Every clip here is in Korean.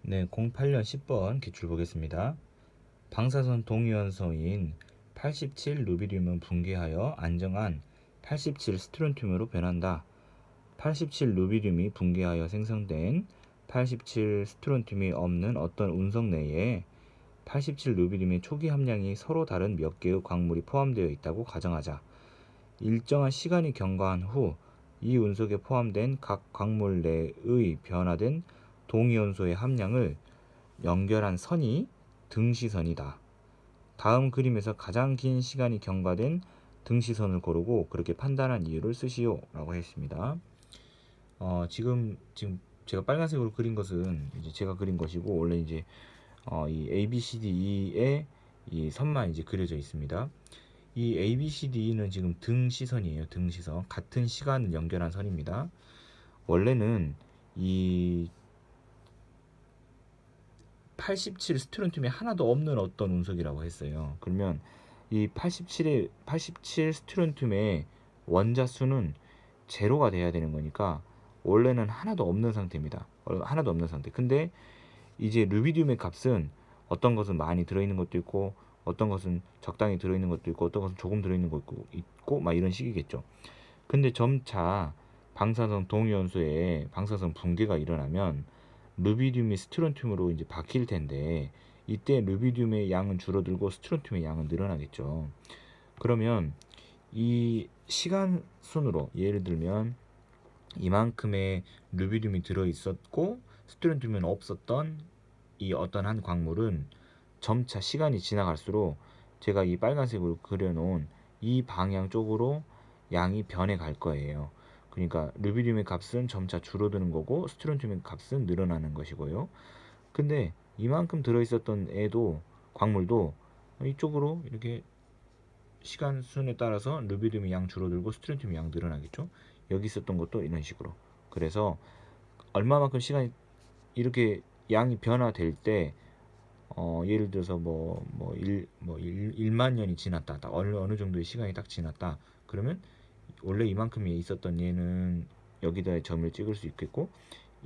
네, 08년 10번 기출 보겠습니다. 방사선 동위원소인 87 루비륨은 붕괴하여 안정한 87 스트론튬으로 변한다. 87 루비륨이 붕괴하여 생성된 87 스트론튬이 없는 어떤 운석 내에 87 루비륨의 초기 함량이 서로 다른 몇 개의 광물이 포함되어 있다고 가정하자. 일정한 시간이 경과한 후 이 운석에 포함된 각 광물 내의 변화된 동위원소의 함량을 연결한 선이 등시선이다. 다음 그림에서 가장 긴 시간이 경과된 등시선을 고르고 그렇게 판단한 이유를 쓰시오 라고 했습니다. 지금 제가 빨간색으로 그린 것은 이제 제가 그린 것이고, 원래 이제 이 A, B, C, D, E의 이 선만 이제 그려져 있습니다. 이 A, B, C, D는 지금 등시선이에요. 등시선. 같은 시간을 연결한 선입니다. 원래는 이 87 스트론튬이 하나도 없는 어떤 운석이라고 했어요. 그러면 이 87 스트론튬의 원자 수는 제로가 돼야 되는 거니까 원래는 하나도 없는 상태입니다. 하나도 없는 상태. 근데 이제 루비디움의 값은 어떤 것은 많이 들어있는 것도 있고, 어떤 것은 적당히 들어있는 것도 있고, 어떤 것은 조금 들어있는 것도 있고 막 이런 식이겠죠. 근데 점차 방사선 동위원소에 방사선 붕괴가 일어나면 루비듐이 스트론튬으로 이제 바뀔 텐데, 이때 루비듐의 양은 줄어들고 스트론튬의 양은 늘어나겠죠. 그러면 이 시간 순으로 예를 들면 이만큼의 루비듐이 들어 있었고 스트론튬은 없었던 이 어떤 한 광물은 점차 시간이 지나갈수록 제가 이 빨간색으로 그려놓은 이 방향 쪽으로 양이 변해 갈 거예요. 그러니까 루비듐의 값은 점차 줄어드는 거고 스트론튬의 값은 늘어나는 것이고요. 근데 이만큼 들어있었던 광물도 이쪽으로 이렇게 시간 순에 따라서 루비듐의 양 줄어들고 스트론튬의 양 늘어나겠죠. 여기 있었던 것도 이런 식으로. 그래서 얼마만큼 시간이 이렇게 양이 변화될 때 예를 들어서 1만 년이 지났다. 딱 어느 정도의 시간이 딱 지났다. 그러면 원래 이만큼이 있었던 얘는 여기다 점을 찍을 수 있겠고,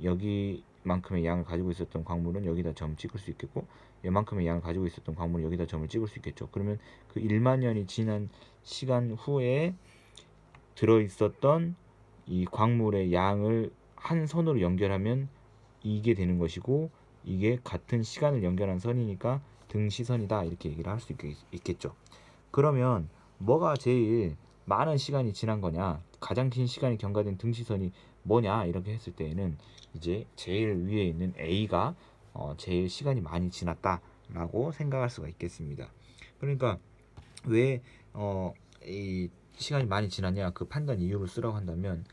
여기만큼의 양을 가지고 있었던 광물은 여기다 점 찍을 수 있겠고, 이만큼의 양을 가지고 있었던 광물은 여기다 점을 찍을 수 있겠죠. 그러면 그 1만 년이 지난 시간 후에 들어있었던 이 광물의 양을 한 선으로 연결하면 이게 되는 것이고, 이게 같은 시간을 연결한 선이니까 등시선이다 이렇게 얘기를 할 수 있겠죠. 그러면 뭐가 제일 많은 시간이 지난 거냐, 가장 긴 시간이 경과된 등시선이 뭐냐 이렇게 했을 때에는 이제 제일 위에 있는 A가 제일 시간이 많이 지났다라고 생각할 수가 있겠습니다. 그러니까 왜 이 시간이 많이 지났냐, 그 판단 이유를 쓰라고 한다면,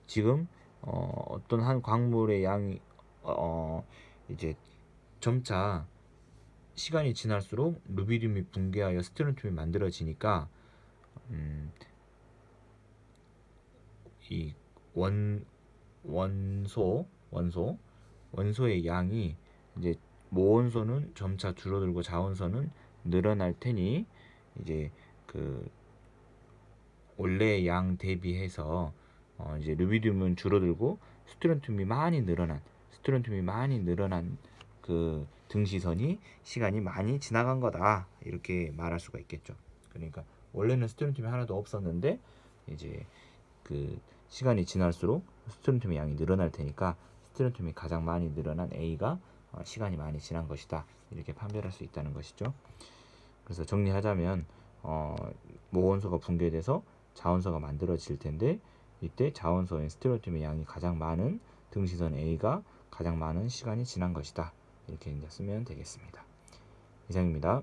지금 어떤 한 광물의 양이 이제 점차 시간이 지날수록 루비듐이 붕괴하여 스트론튬이 만들어지니까 이 원소의 양이 이제 모원소는 점차 줄어들고 자원소는 늘어날 테니, 이제 그 원래의 양 대비해서 이제 루비듐은 줄어들고 스트론튬이 많이 늘어난 그 등시선이 시간이 많이 지나간 거다 이렇게 말할 수가 있겠죠. 그러니까 원래는 스트론튬이 하나도 없었는데 이제 그 시간이 지날수록 스트론튬의 양이 늘어날 테니까 스트론튬이 가장 많이 늘어난 A가 시간이 많이 지난 것이다 이렇게 판별할 수 있다는 것이죠. 그래서 정리하자면 모원소가 붕괴돼서 자원소가 만들어질 텐데, 이때 자원소인 스트론튬의 양이 가장 많은 등시선 A가 가장 많은 시간이 지난 것이다 이렇게 이제 쓰면 되겠습니다. 이상입니다.